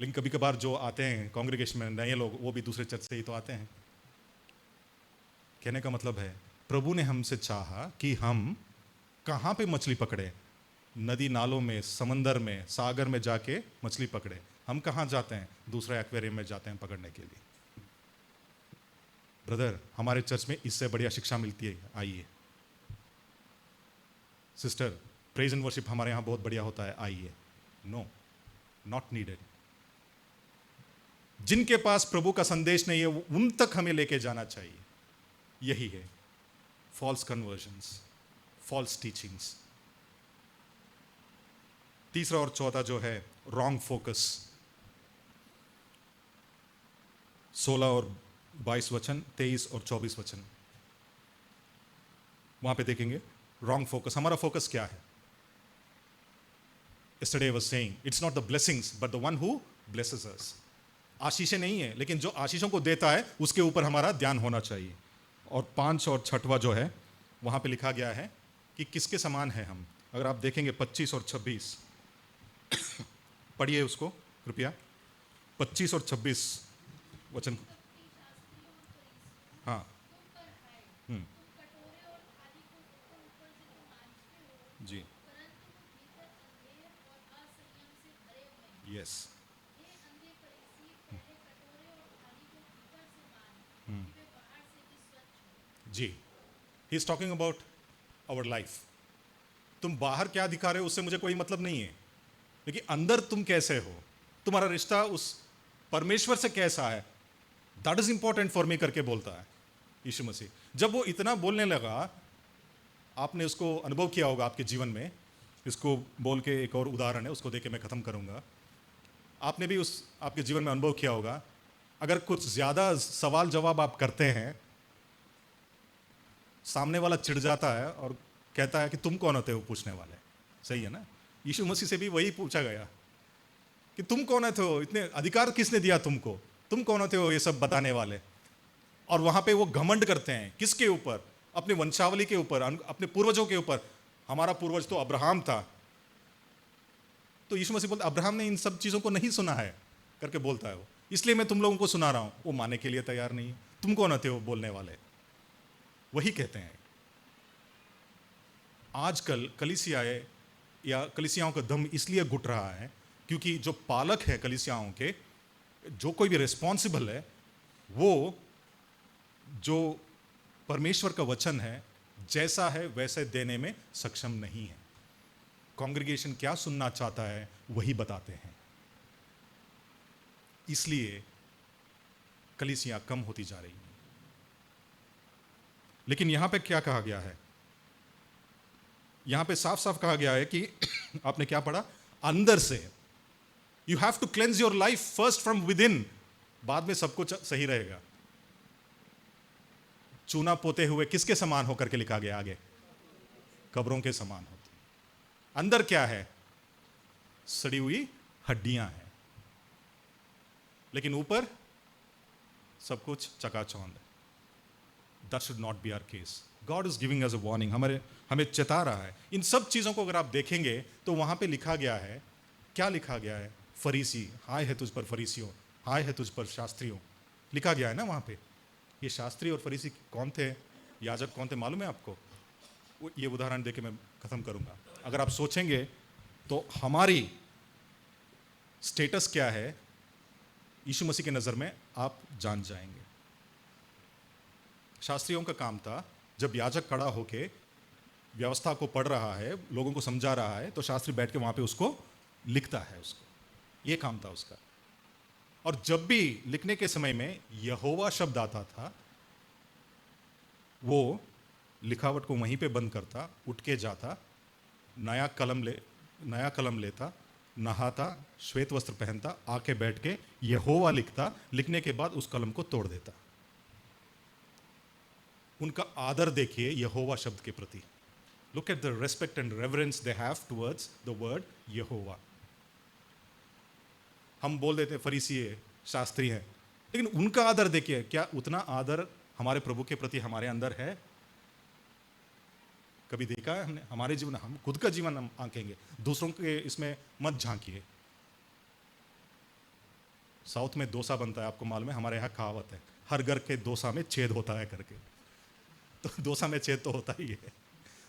लेकिन कभी कभार जो आते हैं कांग्रेगेशन में नए लोग, वो भी दूसरे चर्च से ही तो आते हैं। कहने का मतलब है, प्रभु ने हमसे चाहा कि हम कहाँ पे मछली पकड़े? नदी नालों में, समंदर में, सागर में जाके मछली पकड़े। हम कहाँ जाते हैं? दूसरे एक्वेरियम में जाते हैं पकड़ने के लिए। ब्रदर हमारे चर्च में इससे बढ़िया शिक्षा मिलती है, आइए। सिस्टर प्रेज एंड वर्शिप हमारे यहाँ बहुत बढ़िया होता है, आइए। No, not needed. जिनके पास प्रभु का संदेश नहीं है उन तक हमें लेके जाना चाहिए। यही है फॉल्स कन्वर्जन्स, फॉल्स टीचिंग्स। तीसरा और चौथा जो है रॉन्ग फोकस। 16 और 22 वचन, 23 और 24 वचन, वहां पे देखेंगे रॉन्ग फोकस। हमारा फोकस क्या है? Yesterday I was saying, it's not the blessings but the one who blesses us. आशीषें नहीं है, लेकिन जो आशीषों को देता है उसके ऊपर हमारा ध्यान होना चाहिए। और 5 और 6वां जो है वहां पे लिखा गया है कि किसके समान है हम। अगर आप देखेंगे 25 और 26, पढ़िए उसको कृपया, 25 और 26 वचन। हाँ, जी, यस, जी। He is talking about our life. तुम बाहर क्या दिखा रहे हो उससे मुझे कोई मतलब नहीं है, लेकिन अंदर तुम कैसे हो, तुम्हारा रिश्ता उस परमेश्वर से कैसा है, that is important for me करके बोलता है यीशु मसीह। जब वो इतना बोलने लगा, आपने उसको अनुभव किया होगा आपके जीवन में। इसको बोल के एक और उदाहरण है, उसको देके मैं खत्म करूंगा। आपने भी उस आपके जीवन में अनुभव किया होगा, अगर कुछ ज्यादा सवाल जवाब आप करते हैं, सामने वाला चिढ़ जाता है और कहता है कि तुम कौन होते हो पूछने वाले। सही है ना? यीशु मसीह से भी वही पूछा गया कि तुम कौन होते हो, इतने अधिकार किसने दिया तुमको, तुम कौन होते हो ये सब बताने वाले। और वहां पे वो घमंड करते हैं, किसके ऊपर? अपने वंशावली के ऊपर, अपने पूर्वजों के ऊपर। हमारा पूर्वज तो अब्राहम था। तो यीशु मसीह बोलता अब्राहम ने इन सब चीजों को नहीं सुना है करके बोलता है वो, इसलिए मैं तुम लोगों को सुना रहा हूं। वो मानने के लिए तैयार नहीं है। तुम कौन होते हो बोलने वाले? वही कहते हैं। आजकल कलीसियाएं या कलीसियाओं का दम इसलिए घुट रहा है क्योंकि जो पालक है कलीसियाओं के, जो कोई भी रिस्पॉन्सिबल है, वो जो परमेश्वर का वचन है जैसा है वैसे देने में सक्षम नहीं है। कांग्रीगेशन क्या सुनना चाहता है वही बताते हैं। इसलिए कलीसियां कम होती जा रही हैं। लेकिन यहां पे क्या कहा गया है? यहां पे साफ साफ कहा गया है कि आपने क्या पढ़ा? अंदर से। You have to cleanse your life first from within, बाद में सब कुछ सही रहेगा। चूना पोते हुए किसके समान होकर के लिखा गया आगे? कब्रों के समान होते। अंदर क्या है? सड़ी हुई हड्डियां हैं, लेकिन ऊपर सब कुछ चकाचौंध है। That should not be our case. God is giving us a warning. हमें चेता रहा है। इन सब चीजों को अगर आप देखेंगे तो वहां पे लिखा गया है, क्या लिखा गया है? फरीसी, हाय है तुझ पर फरीसियों, हाय है तुझ पर शास्त्रियों, लिखा गया है ना वहां पे। ये शास्त्री और फरीसी कौन थे, याजक कौन थे, मालूम है आपको? ये उदाहरण देके मैं खत्म करूंगा। अगर आप सोचेंगे तो हमारी स्टेटस क्या है यीशु मसीह की नजर में, आप जान जाएंगे। शास्त्रियों का काम था, जब याजक खड़ा होके व्यवस्था को पढ़ रहा है, लोगों को समझा रहा है, तो शास्त्री बैठ के वहां पे उसको लिखता है, उसको ये काम था उसका। और जब भी लिखने के समय में यहोवा शब्द आता था, वो लिखावट को वहीं पे बंद करता, उठ के जाता, नया कलम लेता, नहाता, श्वेत वस्त्र पहनता, आके बैठ के यहोवा लिखता, लिखने के बाद उस कलम को तोड़ देता। उनका आदर देखिए यहोवा शब्द के प्रति। Look at the respect and reverence they have towards the word यहोवा। हम बोल देते हैं फरीसी है, शास्त्री है, लेकिन उनका आदर देखिए। क्या उतना आदर हमारे प्रभु के प्रति हमारे अंदर है? कभी देखा है हमने? हमारे जीवन, हम खुद का जीवन हम आंकेंगे, दूसरों के इसमें मत झांकिए। साउथ में डोसा बनता है, आपको मालूम है? हमारे यहाँ कहावत है, हर घर के डोसा में छेद होता है करके। तो डोसा में छेद तो होता ही है।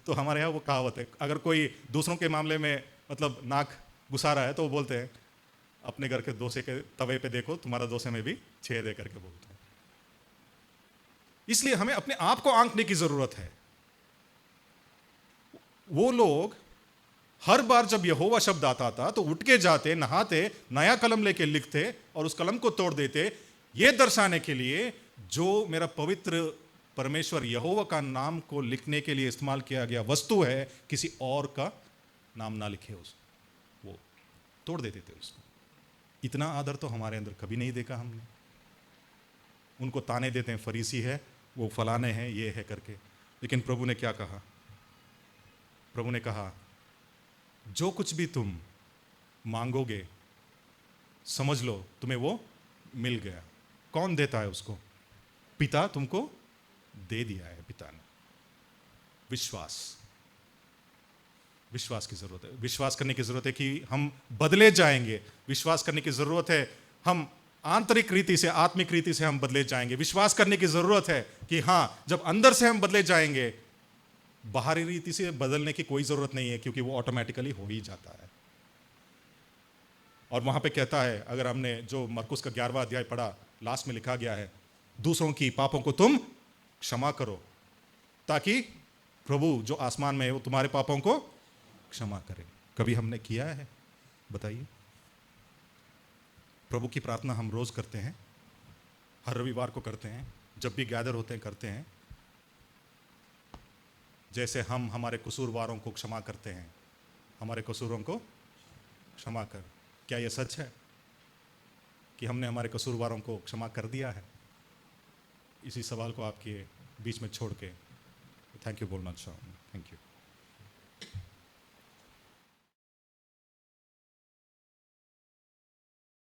तो हमारे यहाँ वो कहावत है, अगर कोई दूसरों के मामले में मतलब नाक घुसा रहा है तो वो बोलते हैं अपने घर के डोसे के तवे पे देखो, तुम्हारा डोसे में भी छेद है करके बोलते हैं। इसलिए हमें अपने आप को आंकने की जरूरत है। वो लोग हर बार जब यहोवा शब्द आता था तो उठ के जाते, नहाते, नया कलम लेके लिखते और उस कलम को तोड़ देते, ये दर्शाने के लिए जो मेरा पवित्र परमेश्वर यहोवा का नाम को लिखने के लिए इस्तेमाल किया गया वस्तु है, किसी और का नाम ना लिखे उस, वो तोड़ देते थे उसको। इतना आदर तो हमारे अंदर कभी नहीं देखा हमने। उनको ताने देते हैं, फरीसी है, वो फलाने हैं, ये है करके। लेकिन प्रभु ने क्या कहा? प्रभु ने कहा, जो कुछ भी तुम मांगोगे समझ लो तुम्हें वो मिल गया। कौन देता है उसको? पिता तुमको दे दिया है, पिता ने। विश्वास की जरूरत है। विश्वास करने की जरूरत है कि हम बदले जाएंगे। विश्वास करने की जरूरत है हम आंतरिक रीति से, आत्मिक रीति से हम बदले जाएंगे। विश्वास करने की जरूरत है कि हां, जब अंदर से हम बदले जाएंगे, बाहरी रीति से बदलने की कोई जरूरत नहीं है, क्योंकि वो ऑटोमेटिकली हो ही जाता है। और वहां पे कहता है, अगर हमने जो मरकुस का 11वां अध्याय पढ़ा, लास्ट में लिखा गया है, दूसरों की पापों को तुम क्षमा करो, ताकि प्रभु जो आसमान में है वो तुम्हारे पापों को क्षमा करे। कभी हमने किया है? बताइए। प्रभु की प्रार्थना हम रोज करते हैं, हर रविवार को करते हैं, जब भी गैदर होते हैं करते हैं। जैसे हम हमारे कसूरवारों को क्षमा करते हैं, हमारे कसूरों को क्षमा कर। क्या यह सच है कि हमने हमारे कसूरवारों को क्षमा कर दिया है? इसी सवाल को आपके बीच में छोड़ के थैंक यू बोलना चाहूँगा। Thank you.